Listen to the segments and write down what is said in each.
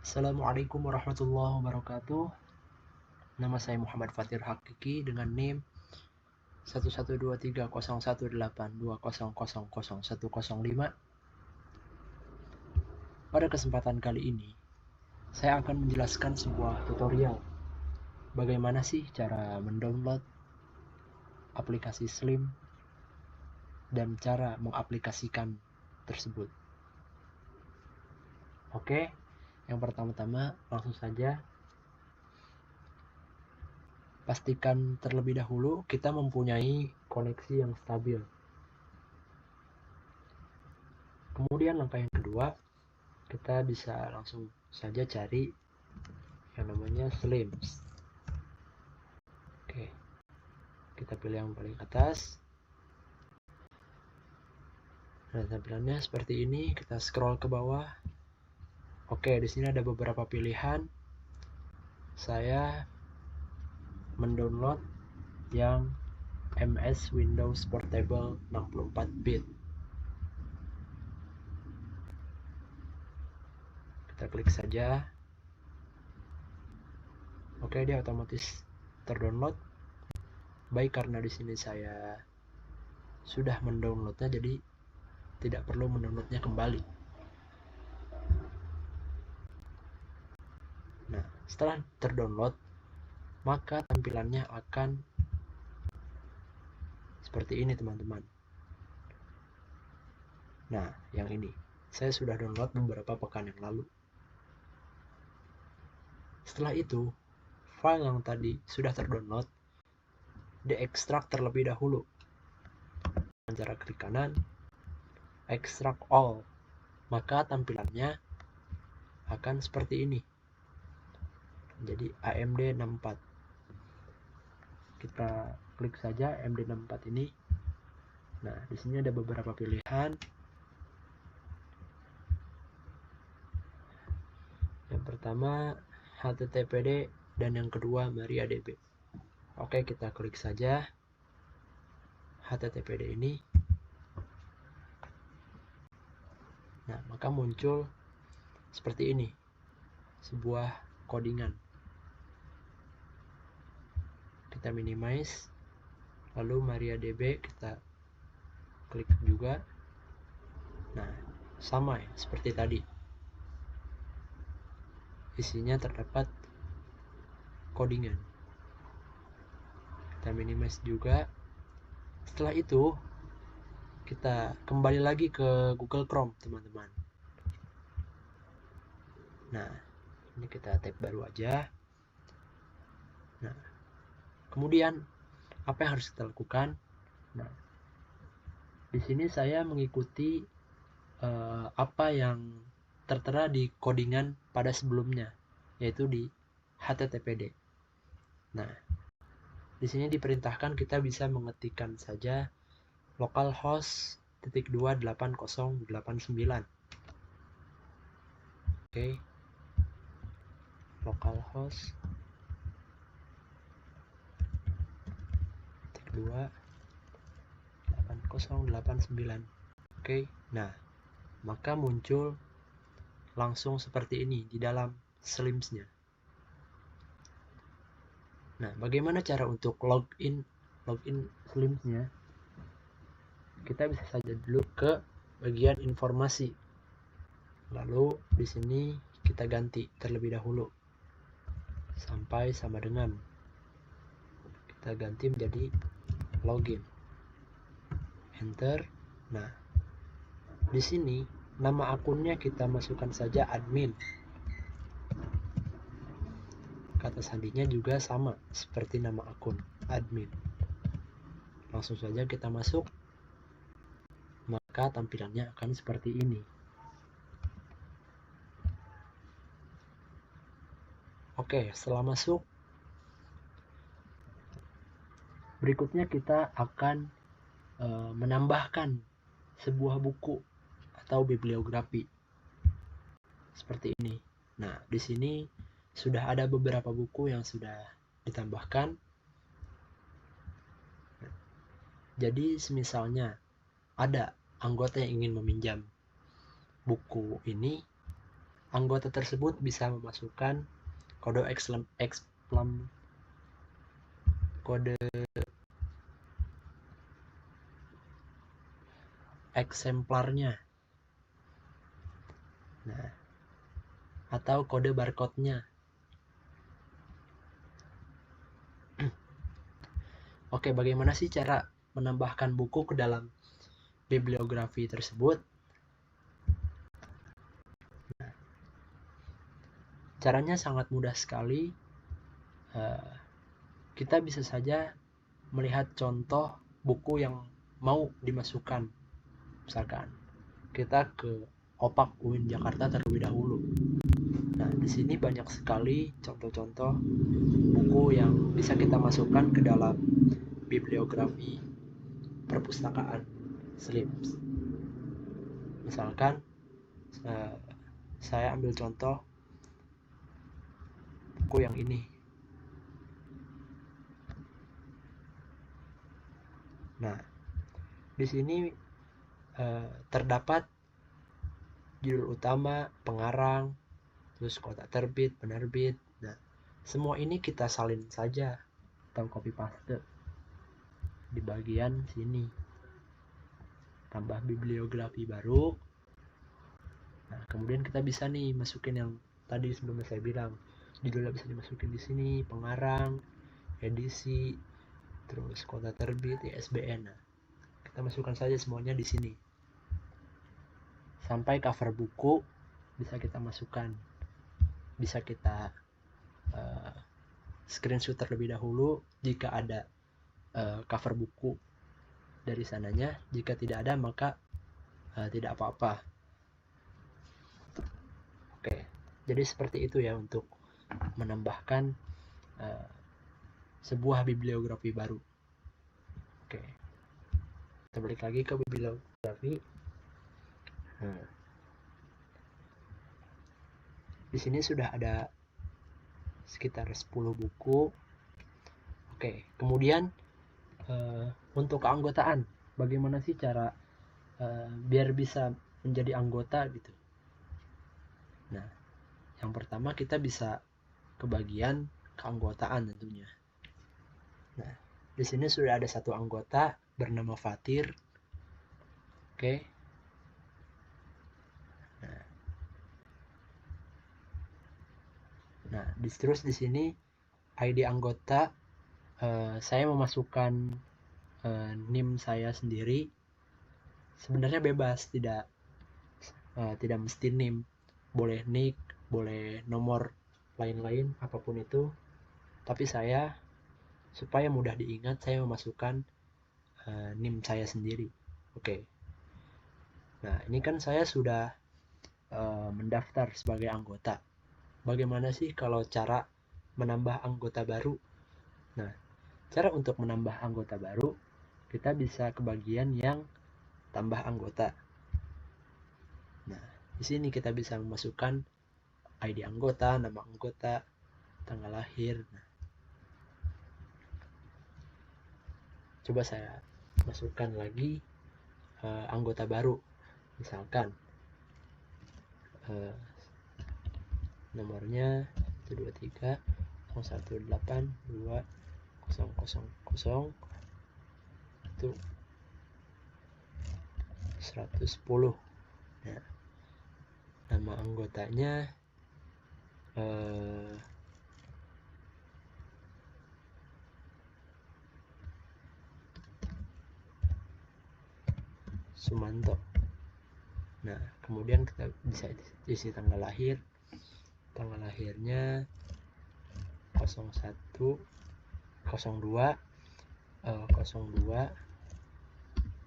Assalamualaikum warahmatullahi wabarakatuh. Nama saya Muhammad Fatir Hakiki dengan NIM 112311820000105. Pada kesempatan kali ini, saya akan menjelaskan sebuah tutorial bagaimana sih cara mendownload aplikasi Slim dan cara mengaplikasikan tersebut. Oke, yang pertama-tama langsung saja pastikan terlebih dahulu kita mempunyai koneksi yang stabil. Kemudian langkah yang kedua, kita bisa langsung saja cari yang namanya Slims. Oke, kita pilih yang paling atas. Nah, tampilannya seperti ini. Kita scroll ke bawah. Oke, di sini ada beberapa pilihan. Saya mendownload yang MS Windows Portable 64-bit. Kita klik saja. Oke, dia otomatis terdownload. Baik karena di sini saya sudah mendownloadnya, jadi tidak perlu mendownloadnya kembali. Nah, setelah terdownload, maka tampilannya akan seperti ini, teman-teman. Nah, yang ini saya sudah download beberapa pekan yang lalu. Setelah itu, file yang tadi sudah terdownload diekstrak terlebih dahulu. Dengan cara klik kanan, extract all, maka tampilannya akan seperti ini. Jadi AMD 64. Kita klik saja AMD 64 ini. Nah, di sini ada beberapa pilihan. Yang pertama HTTPD dan yang kedua MariaDB. Oke, kita klik saja HTTPD ini. Nah, maka muncul seperti ini, sebuah codingan. Kita minimize, lalu MariaDB kita klik juga. Nah, sama ya, seperti tadi. Isinya terdapat codingan. Kita minimize juga. Setelah itu, kita kembali lagi ke Google Chrome, teman-teman. Nah, ini kita tab baru aja. Nah, kemudian apa yang harus kita lakukan? Nah, di sini saya mengikuti apa yang tertera di codingan pada sebelumnya, yaitu di HTTPD. Nah, di sini diperintahkan kita bisa mengetikkan saja localhost 2.8089. Oke, localhost 2.8089. Oke, nah maka muncul langsung seperti ini di dalam Slims-nya. Nah, bagaimana cara untuk login Slims-nya? Kita bisa saja dulu ke bagian informasi. Lalu di sini kita ganti terlebih dahulu sampai sama dengan. Kita ganti menjadi login. Enter. Nah, di sini nama akunnya kita masukkan saja admin. Kata sandinya juga sama seperti nama akun, admin. Langsung saja kita masuk. Maka tampilannya akan seperti ini. Oke, setelah masuk, berikutnya kita akan menambahkan sebuah buku atau bibliografi seperti ini. Nah, di sini sudah ada beberapa buku yang sudah ditambahkan. Jadi, semisalnya ada anggota yang ingin meminjam buku ini, anggota tersebut bisa memasukkan kode eksemplarnya, nah, atau kode barcode-nya. Oke, bagaimana sih cara menambahkan buku ke dalam bibliografi tersebut? Nah, caranya sangat mudah sekali. Kita bisa saja melihat contoh buku yang mau dimasukkan. Misalkan kita ke Opak UIN Jakarta terlebih dahulu. Nah, di sini banyak sekali contoh-contoh buku yang bisa kita masukkan ke dalam bibliografi perpustakaan SLIMS. Misalkan saya ambil contoh buku yang ini. Nah, di sini terdapat judul utama, pengarang, terus kota terbit, penerbit. Nah, semua ini kita salin saja atau copy paste di bagian sini. Tambah bibliografi baru. Nah, kemudian kita bisa nih masukin yang tadi sebelumnya saya bilang. Judulnya bisa dimasukin di sini, pengarang, edisi, terus kota terbit, ISBN. Nah, kita masukkan saja semuanya di sini. Sampai cover buku bisa kita masukkan. Bisa kita screenshot terlebih dahulu jika ada cover buku dari sananya. Jika tidak ada maka tidak apa-apa. Oke, jadi seperti itu ya untuk menambahkan sebuah bibliografi baru. Oke, kita balik lagi ke bibliografi. Di sini sudah ada sekitar 10 buku. Oke, kemudian untuk keanggotaan, bagaimana sih cara biar bisa menjadi anggota gitu? Nah, yang pertama kita bisa ke bagian keanggotaan tentunya. Nah, di sini sudah ada satu anggota bernama Fatir. Oke. Nah, terus di sini ID anggota saya memasukkan NIM saya sendiri. Sebenarnya bebas, tidak mesti NIM. Boleh NIK, boleh nomor lain-lain apapun itu. Tapi saya supaya mudah diingat saya memasukkan NIM saya sendiri. Oke. Nah, ini kan saya sudah mendaftar sebagai anggota. Bagaimana sih kalau cara menambah anggota baru? Nah, cara untuk menambah anggota baru, kita bisa ke bagian yang tambah anggota. Nah, di sini kita bisa memasukkan ID anggota, nama anggota, tanggal lahir. Nah, coba saya masukkan lagi anggota baru. Misalkan nomornya 123 018 2 000 itu 110. Nah, nama anggotanya Sumanto. Nah, kemudian kita bisa isi tanggal lahir. Tanggal lahirnya 01 02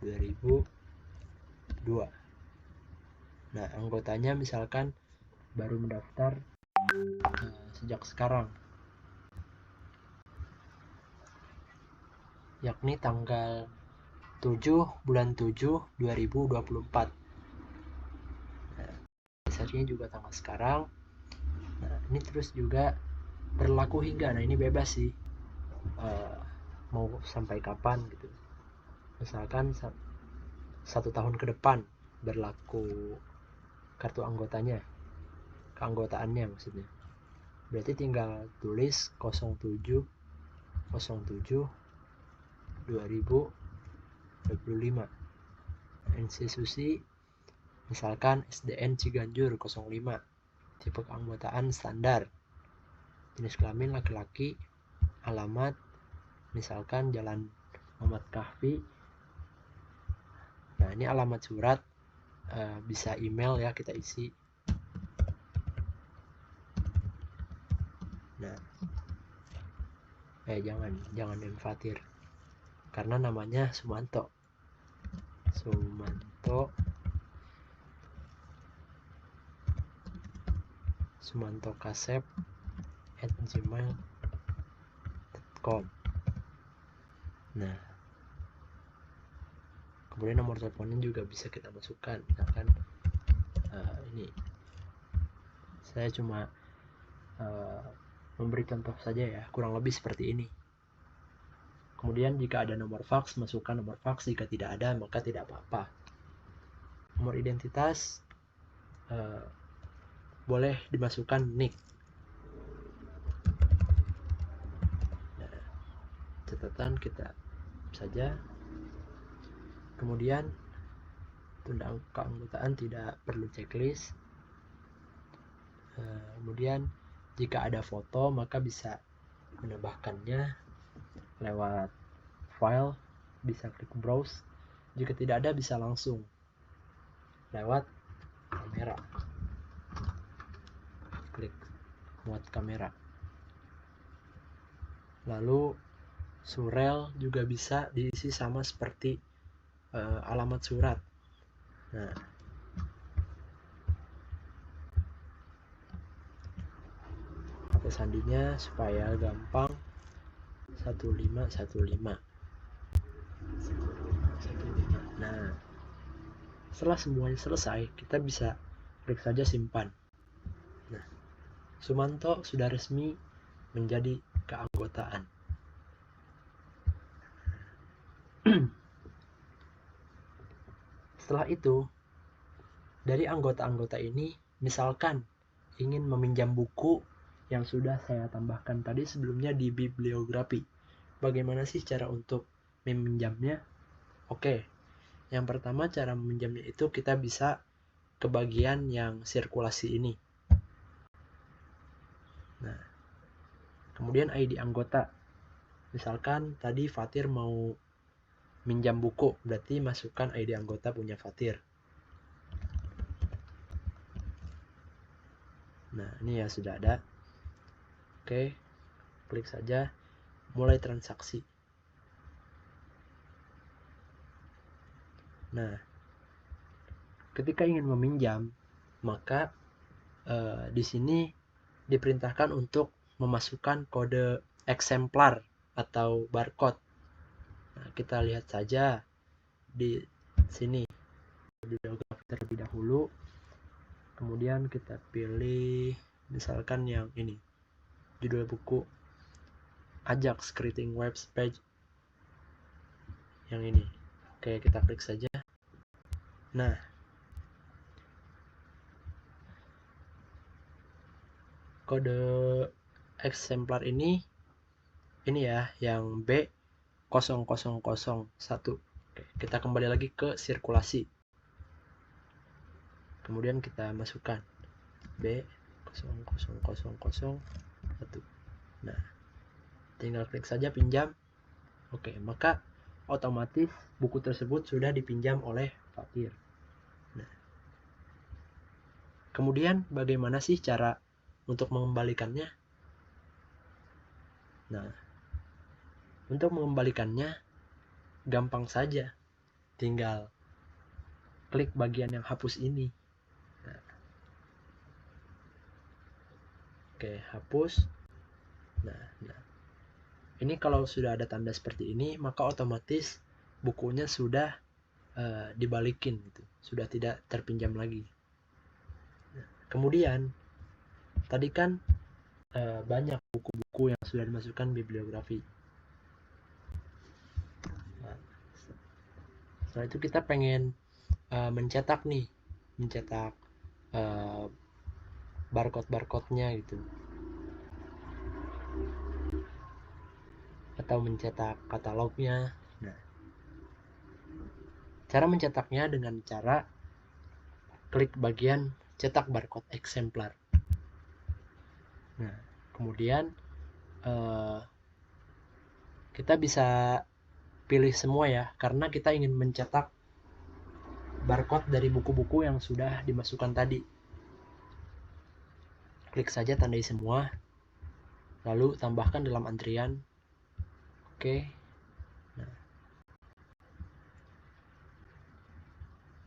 2002. Nah, anggotanya misalkan baru mendaftar sejak sekarang, yakni tanggal 7 bulan 7 2024. Nah, dasarnya juga tanggal sekarang. Nah, ini terus juga berlaku hingga, nah ini bebas sih, mau sampai kapan gitu. Misalkan 1 tahun ke depan berlaku kartu anggotanya, keanggotaannya maksudnya. Berarti tinggal tulis 07 07 2025. Institusi misalkan SDN Ciganjur 05. Tipe keanggotaan standar. Jenis kelamin laki-laki. Alamat misalkan Jalan Muhammad Kahfi. Nah, ini alamat surat, bisa email ya, kita isi. Nah, jangan yang Fatir, karena namanya Sumanto kasep@gmail.com. Nah, kemudian nomor teleponnya juga bisa kita masukkan, misalkan ini saya cuma memberi contoh saja ya, kurang lebih seperti ini. Kemudian jika ada nomor fax, masukkan nomor fax. Jika tidak ada, maka tidak apa-apa. Nomor identitas boleh dimasukkan NIK. Nah, catatan kita saja. Kemudian tanda keanggotaan tidak perlu checklist. Kemudian jika ada foto, maka bisa menambahkannya lewat file, bisa klik browse. Jika tidak ada, bisa langsung lewat kamera, klik muat kamera. Lalu surel juga bisa diisi sama seperti alamat surat. Nah, kata sandinya supaya gampang 1515. Nah, setelah semuanya selesai, kita bisa klik saja simpan. Nah, Sumanto sudah resmi menjadi keanggotaan. Setelah itu, dari anggota-anggota ini, misalkan ingin meminjam buku yang sudah saya tambahkan tadi sebelumnya di bibliografi. Bagaimana sih cara untuk meminjamnya? Oke, yang pertama cara meminjamnya itu kita bisa ke bagian yang sirkulasi ini. Nah, kemudian ID anggota. Misalkan tadi Fatir mau minjam buku, berarti masukkan ID anggota punya Fatir. Nah, ini ya sudah ada. Oke, klik saja mulai transaksi. Nah, ketika ingin meminjam, maka di sini diperintahkan untuk memasukkan kode eksemplar atau barcode. Nah, kita lihat saja di sini bibliografi terlebih dahulu. Kemudian kita pilih misalkan yang ini, judul buku Ajax Creating Web Page, yang ini. Oke, kita klik saja. Nah, kode eksemplar ini ya, yang B0001. Oke, kita kembali lagi ke sirkulasi. Kemudian kita masukkan B0001. Nah, tinggal klik saja pinjam. Oke, maka otomatis buku tersebut sudah dipinjam oleh Fatir. Nah, kemudian bagaimana sih cara untuk mengembalikannya? Nah, untuk mengembalikannya gampang saja, tinggal klik bagian yang hapus ini. Nah, oke, hapus. Nah, ini kalau sudah ada tanda seperti ini, maka otomatis bukunya sudah dibalikin gitu, sudah tidak terpinjam lagi. Nah, kemudian tadi kan banyak buku-buku yang sudah dimasukkan bibliografi. Nah, setelah itu kita pengen mencetak barcode-barcode-nya gitu, atau mencetak katalognya. Nah, cara mencetaknya dengan cara klik bagian cetak barcode eksemplar. Nah, kemudian kita bisa pilih semua ya, karena kita ingin mencetak barcode dari buku-buku yang sudah dimasukkan tadi. Klik saja tandai semua, lalu tambahkan dalam antrian. Oke. Nah,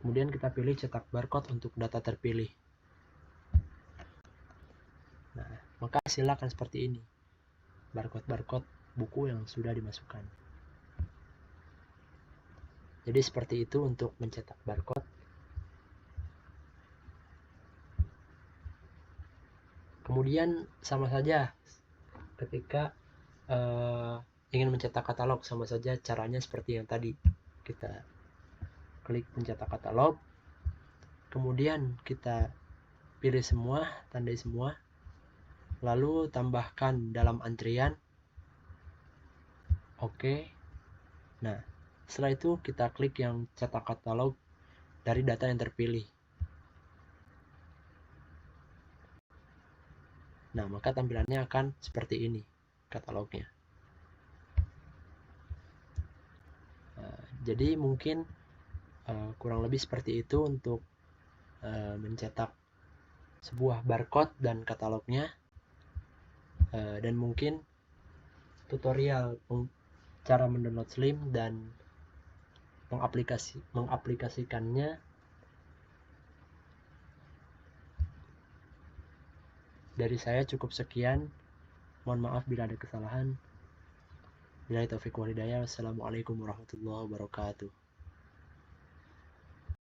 kemudian kita pilih cetak barcode untuk data terpilih. Nah, maka hasilnya akan seperti ini. Barcode-barcode buku yang sudah dimasukkan. Jadi seperti itu untuk mencetak barcode. Kemudian sama saja ketika ingin mencetak katalog, sama saja caranya seperti yang tadi. Kita klik mencetak katalog, kemudian kita pilih semua, tandai semua, lalu tambahkan dalam antrian. Oke. Nah, setelah itu kita klik yang cetak katalog dari data yang terpilih. Nah, maka tampilannya akan seperti ini katalognya. Jadi mungkin kurang lebih seperti itu untuk mencetak sebuah barcode dan katalognya. Dan mungkin tutorial cara mendownload Slim dan mengaplikasikannya dari saya cukup sekian. Mohon maaf bila ada kesalahan. Billahi taufiq wal hidayah. Wassalamualaikum warahmatullahi wabarakatuh.